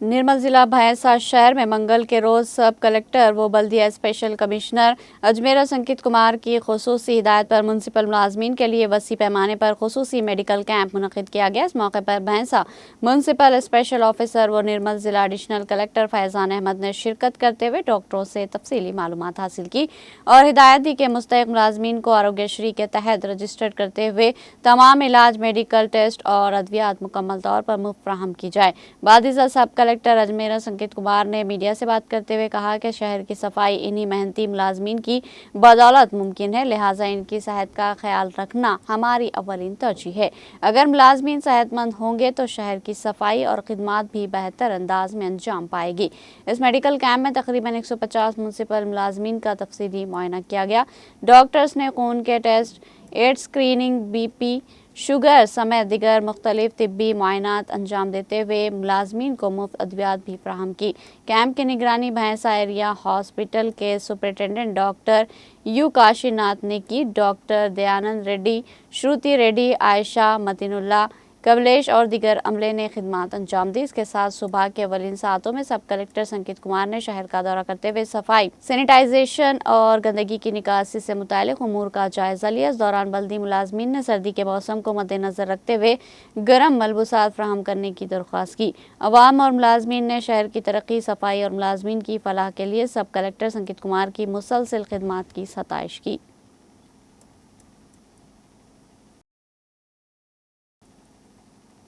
निर्मल जिला भैंसा शहर में मंगल के रोज सब कलेक्टर व बल्दिया स्पेशल कमिश्नर अजमेरा संकित कुमार की खुसूसी हिदायत पर म्युनिसिपल मुलाजमीन के लिए वसी पैमाने पर खुसूसी मेडिकल कैंप मुनक्किद किया गया। इस मौके पर भैंसा म्युनिसिपल स्पेशल ऑफिसर व निर्मल जिला एडिशनल कलेक्टर फैजान अहमद ने शिरकत करते हुए डॉक्टरों से तफसीली मालूमात हासिल की और हिदायत दी कि मुस्तहिक मुलाजमीन को आरोग्यश्री के तहत रजिस्टर्ड करते हुए तमाम इलाज, मेडिकल टेस्ट और अद्वियात मुकम्मल तौर पर मुफ्त फराहम की जाए। बादिजा सब कलेक्टर अजमेरा संकित कुमार ने मीडिया से बात करते हुए कहा कि शहर की सफाई इन्हीं मेहनती मुलाजमीन की बदौलत मुमकिन है, लिहाजा इनकी सेहत का ख्याल रखना हमारी अव्वलीन तरजीह है। अगर मुलाजमीन सेहतमंद होंगे तो शहर की सफाई और खिदमात भी बेहतर अंदाज में अंजाम पाएगी। इस मेडिकल कैंप में तकरीबन 150 म्युनिसिपल मुलाजमीन का तफसीली मुआयना किया गया। डॉक्टर्स ने खून के test, AIDS screening, BP, sugar समेत दिगर मुख्तलिफ तिब्बी मुआयनात अंजाम देते हुए मुलाजमीन को मुफ्त अद्वियात भी फराहम की। कैंप की निगरानी भैंसा एरिया हॉस्पिटल के सुपरिटेंडेंट डॉक्टर U काशीनाथ ने की। डॉक्टर दयानंद रेड्डी, श्रुति रेड्डी, आयशा, मतीनुल्लाह, कमलेश और दिगर अमले ने खिदमात अंजाम दी। इसके साथ सुबह के अवलिन सातों में सब कलेक्टर संकित कुमार ने शहर का दौरा करते हुए सफाई, सैनिटाइजेशन और गंदगी की निकासी से मुतालिक उमूर का जायजा लिया। इस दौरान बल्दी मुलाजमीन ने सर्दी के मौसम को मद्देनजर रखते हुए गर्म मलबूसात फराहम करने की दरख्वास्त की। अवाम और मुलाजमीन ने शहर की तरक्की, सफाई और मुलाजमीन की फलाह के लिए सब कलेक्टर संकित कुमार की मुसलसल खिदमात की सताइश की।